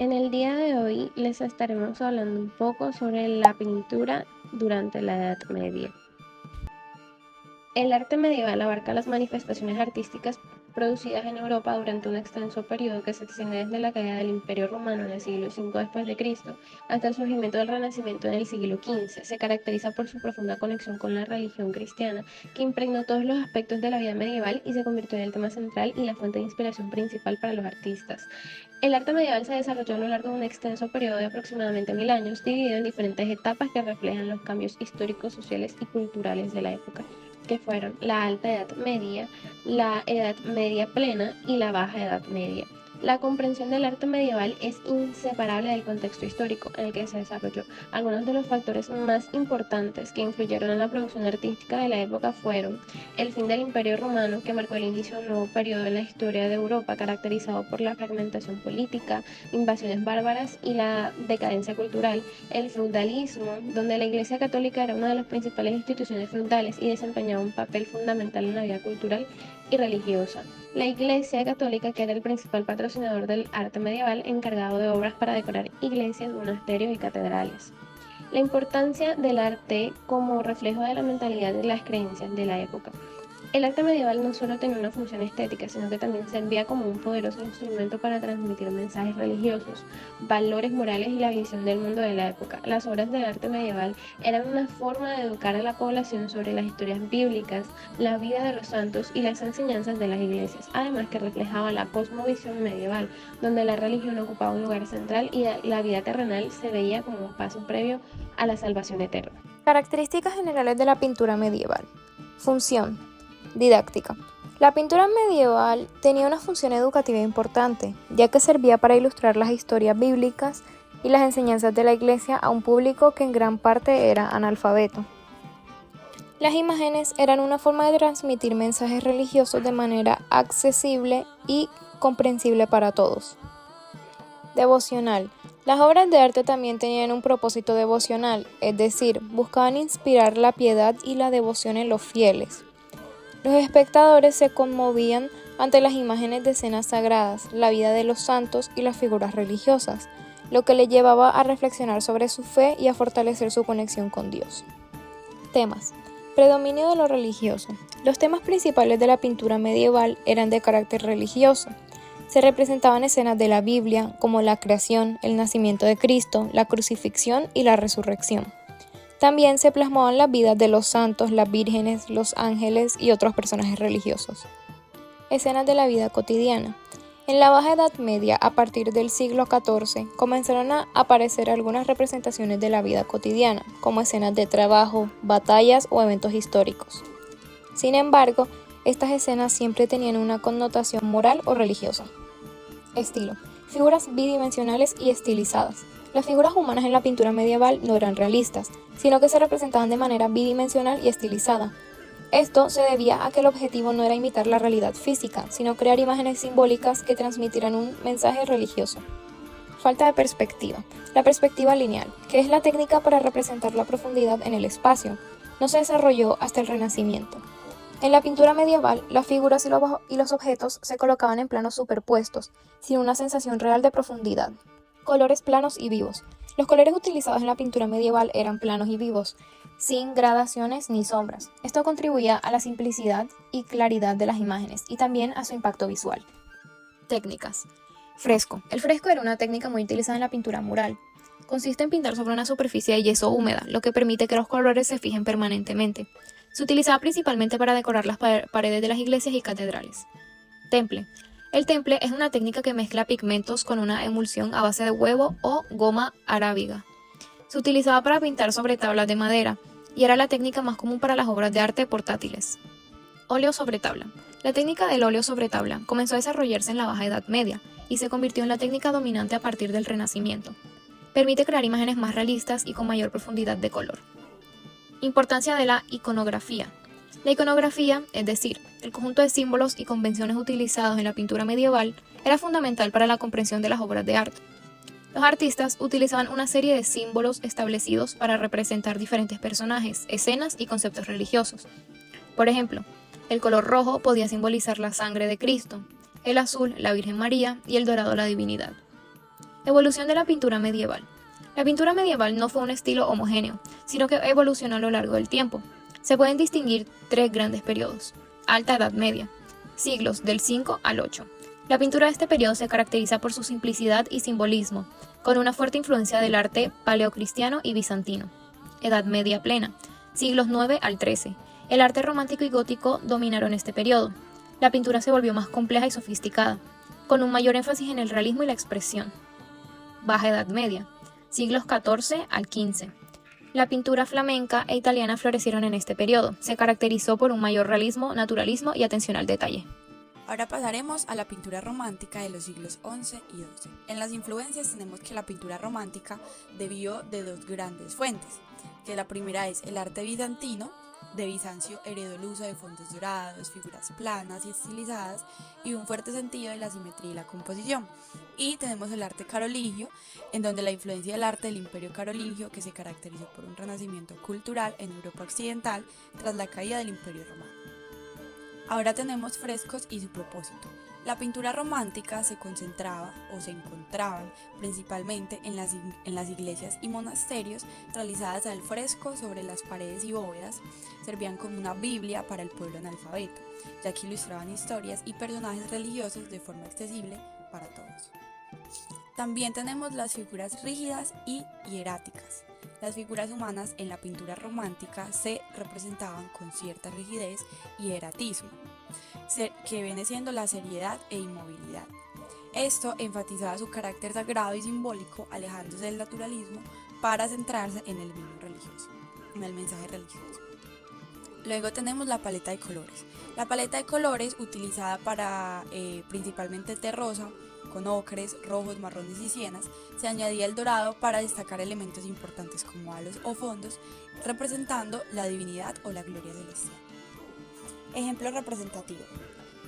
En el día de hoy les estaremos hablando un poco sobre la pintura durante la Edad Media. El arte medieval abarca las manifestaciones artísticas producidas en Europa durante un extenso periodo que se extiende desde la caída del Imperio Romano en el siglo V después de Cristo hasta el surgimiento del Renacimiento en el siglo XV. Se caracteriza por su profunda conexión con la religión cristiana, que impregnó todos los aspectos de la vida medieval y se convirtió en el tema central y la fuente de inspiración principal para los artistas. El arte medieval se desarrolló a lo largo de un extenso periodo de aproximadamente 1000 años, dividido en diferentes etapas que reflejan los cambios históricos, sociales y culturales de la época, que fueron la Alta Edad Media, la Edad Media Plena y la Baja Edad Media. La comprensión del arte medieval es inseparable del contexto histórico en el que se desarrolló. Algunos de los factores más importantes que influyeron en la producción artística de la época fueron el fin del Imperio Romano, que marcó el inicio de un nuevo periodo en la historia de Europa, caracterizado por la fragmentación política, invasiones bárbaras y la decadencia cultural. El feudalismo, donde la Iglesia Católica era una de las principales instituciones feudales y desempeñaba un papel fundamental en la vida cultural y religiosa. La Iglesia Católica, que era el principal patrocinador del arte medieval, encargado de obras para decorar iglesias, monasterios y catedrales. La importancia del arte como reflejo de la mentalidad y las creencias de la época. El arte medieval no solo tenía una función estética, sino que también servía como un poderoso instrumento para transmitir mensajes religiosos, valores morales y la visión del mundo de la época. Las obras del arte medieval eran una forma de educar a la población sobre las historias bíblicas, la vida de los santos y las enseñanzas de las iglesias, además que reflejaba la cosmovisión medieval, donde la religión ocupaba un lugar central y la vida terrenal se veía como un paso previo a la salvación eterna. Características generales de la pintura medieval. Función. Didáctica. La pintura medieval tenía una función educativa importante, ya que servía para ilustrar las historias bíblicas y las enseñanzas de la Iglesia a un público que en gran parte era analfabeto. Las imágenes eran una forma de transmitir mensajes religiosos de manera accesible y comprensible para todos. Devocional. Las obras de arte también tenían un propósito devocional, es decir, buscaban inspirar la piedad y la devoción en los fieles. Los espectadores se conmovían ante las imágenes de escenas sagradas, la vida de los santos y las figuras religiosas, lo que les llevaba a reflexionar sobre su fe y a fortalecer su conexión con Dios. Temas. Predominio de lo religioso. Los temas principales de la pintura medieval eran de carácter religioso. Se representaban escenas de la Biblia, como la creación, el nacimiento de Cristo, la crucifixión y la resurrección. También se plasmaban las vidas de los santos, las vírgenes, los ángeles y otros personajes religiosos. Escenas de la vida cotidiana. En la Baja Edad Media, a partir del siglo XIV, comenzaron a aparecer algunas representaciones de la vida cotidiana, como escenas de trabajo, batallas o eventos históricos. Sin embargo, estas escenas siempre tenían una connotación moral o religiosa. Estilo. Figuras bidimensionales y estilizadas. Las figuras humanas en la pintura medieval no eran realistas, sino que se representaban de manera bidimensional y estilizada. Esto se debía a que el objetivo no era imitar la realidad física, sino crear imágenes simbólicas que transmitieran un mensaje religioso. Falta de perspectiva. La perspectiva lineal, que es la técnica para representar la profundidad en el espacio, no se desarrolló hasta el Renacimiento. En la pintura medieval, las figuras y los objetos se colocaban en planos superpuestos, sin una sensación real de profundidad. Colores planos y vivos. Los colores utilizados en la pintura medieval eran planos y vivos, sin gradaciones ni sombras. Esto contribuía a la simplicidad y claridad de las imágenes y también a su impacto visual. Técnicas. Fresco. El fresco era una técnica muy utilizada en la pintura mural. Consiste en pintar sobre una superficie de yeso húmeda, lo que permite que los colores se fijen permanentemente. Se utilizaba principalmente para decorar las paredes de las iglesias y catedrales. Temple. El temple es una técnica que mezcla pigmentos con una emulsión a base de huevo o goma arábiga. Se utilizaba para pintar sobre tablas de madera y era la técnica más común para las obras de arte portátiles. Óleo sobre tabla. La técnica del óleo sobre tabla comenzó a desarrollarse en la Baja Edad Media y se convirtió en la técnica dominante a partir del Renacimiento. Permite crear imágenes más realistas y con mayor profundidad de color. Importancia de la iconografía. La iconografía, es decir, el conjunto de símbolos y convenciones utilizados en la pintura medieval, era fundamental para la comprensión de las obras de arte. Los artistas utilizaban una serie de símbolos establecidos para representar diferentes personajes, escenas y conceptos religiosos. Por ejemplo, el color rojo podía simbolizar la sangre de Cristo, el azul la Virgen María y el dorado la divinidad. Evolución de la pintura medieval. La pintura medieval no fue un estilo homogéneo, sino que evolucionó a lo largo del tiempo. Se pueden distinguir tres grandes periodos. Alta Edad Media, siglos del 5 al 8. La pintura de este periodo se caracteriza por su simplicidad y simbolismo, con una fuerte influencia del arte paleocristiano y bizantino. Edad Media Plena, siglos 9 al 13. El arte romántico y gótico dominaron este periodo. La pintura se volvió más compleja y sofisticada, con un mayor énfasis en el realismo y la expresión. Baja Edad Media, siglos XIV al XV. La pintura flamenca e italiana florecieron en este periodo. Se caracterizó por un mayor realismo, naturalismo y atención al detalle. Ahora pasaremos a la pintura romántica de los siglos XI y XII. En las influencias tenemos que la pintura romántica debió de dos grandes fuentes, que la primera es el arte bizantino. De Bizancio heredó el uso de fondos dorados, figuras planas y estilizadas y un fuerte sentido de la simetría y la composición. Y tenemos el arte carolingio, en donde la influencia del arte del Imperio carolingio, que se caracterizó por un renacimiento cultural en Europa occidental tras la caída del Imperio romano. Ahora tenemos frescos y su propósito. La pintura romántica se concentraba o se encontraban principalmente en las iglesias y monasterios realizadas al fresco sobre las paredes y bóvedas. Servían como una Biblia para el pueblo analfabeto, ya que ilustraban historias y personajes religiosos de forma accesible para todos. También tenemos las figuras rígidas y hieráticas. Las figuras humanas en la pintura romántica se representaban con cierta rigidez y hieratismo, que viene siendo la seriedad e inmovilidad. Esto enfatizaba su carácter sagrado y simbólico, alejándose del naturalismo para centrarse en el vino religioso, en el mensaje religioso. Luego tenemos la paleta de colores. La paleta de colores utilizada para principalmente té rosa, con ocres, rojos, marrones y sienas, se añadía el dorado para destacar elementos importantes como halos o fondos, representando la divinidad o la gloria celestial. Ejemplo representativo: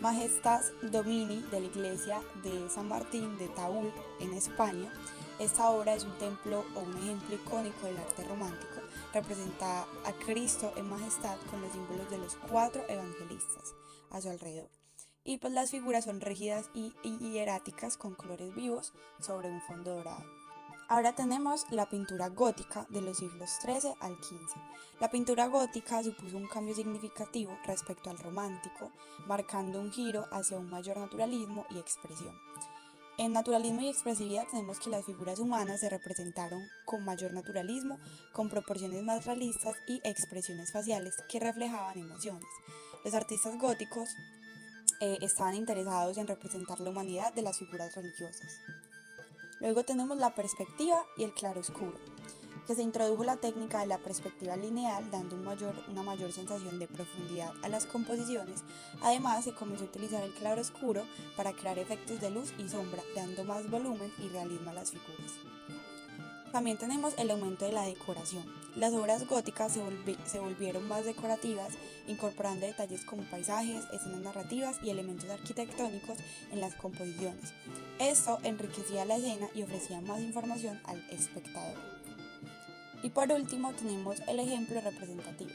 Majestas Domini de la iglesia de San Martín de Taúl en España. Esta obra es un templo o un ejemplo icónico del arte romántico. Representa a Cristo en majestad con los símbolos de los 4 evangelistas a su alrededor. Y pues las figuras son rígidas y hieráticas con colores vivos sobre un fondo dorado. Ahora tenemos la pintura gótica de los siglos XIII al XV. La pintura gótica supuso un cambio significativo respecto al romántico, marcando un giro hacia un mayor naturalismo y expresión. En naturalismo y expresividad tenemos que las figuras humanas se representaron con mayor naturalismo, con proporciones más realistas y expresiones faciales que reflejaban emociones. Los artistas góticos estaban interesados en representar la humanidad de las figuras religiosas. Luego tenemos la perspectiva y el claroscuro, que se introdujo la técnica de la perspectiva lineal, dando una mayor sensación de profundidad a las composiciones. Además, se comenzó a utilizar el claroscuro para crear efectos de luz y sombra, dando más volumen y realismo a las figuras. También tenemos el aumento de la decoración. Las obras góticas se volvieron más decorativas, incorporando detalles como paisajes, escenas narrativas y elementos arquitectónicos en las composiciones. Esto enriquecía la escena y ofrecía más información al espectador. Y por último tenemos el ejemplo representativo,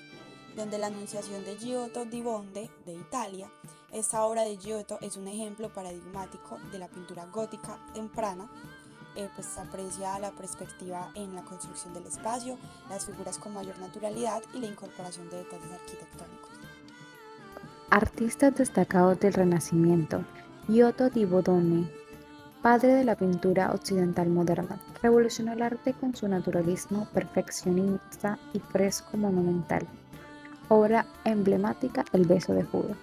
donde la Anunciación de Giotto di Bonde de Italia. Esta obra de Giotto es un ejemplo paradigmático de la pintura gótica temprana. Pues se aprecia la perspectiva en la construcción del espacio, las figuras con mayor naturalidad y la incorporación de detalles arquitectónicos. Artistas destacados del Renacimiento. Giotto di Bondone, padre de la pintura occidental moderna, revolucionó el arte con su naturalismo perfeccionista y fresco monumental. Obra emblemática El beso de Judas.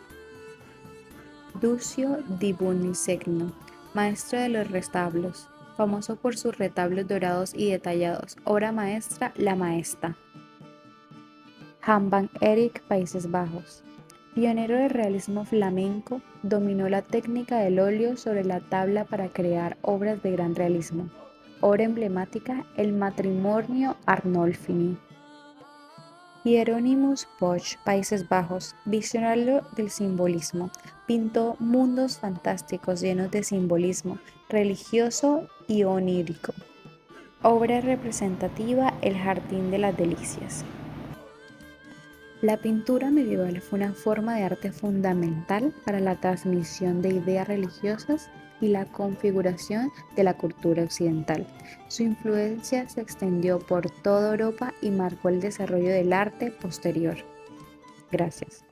Duccio di Buonisegno, maestro de los retablos, famoso por sus retablos dorados y detallados. Obra maestra La Maesta. Jan van Eyck, Países Bajos. Pionero del realismo flamenco, dominó la técnica del óleo sobre la tabla para crear obras de gran realismo. Obra emblemática El matrimonio Arnolfini. Hieronymus Bosch, Países Bajos, visionario del simbolismo, pintó mundos fantásticos llenos de simbolismo religioso y onírico. Obra representativa El Jardín de las Delicias. La pintura medieval fue una forma de arte fundamental para la transmisión de ideas religiosas y la configuración de la cultura occidental. Su influencia se extendió por toda Europa y marcó el desarrollo del arte posterior. Gracias.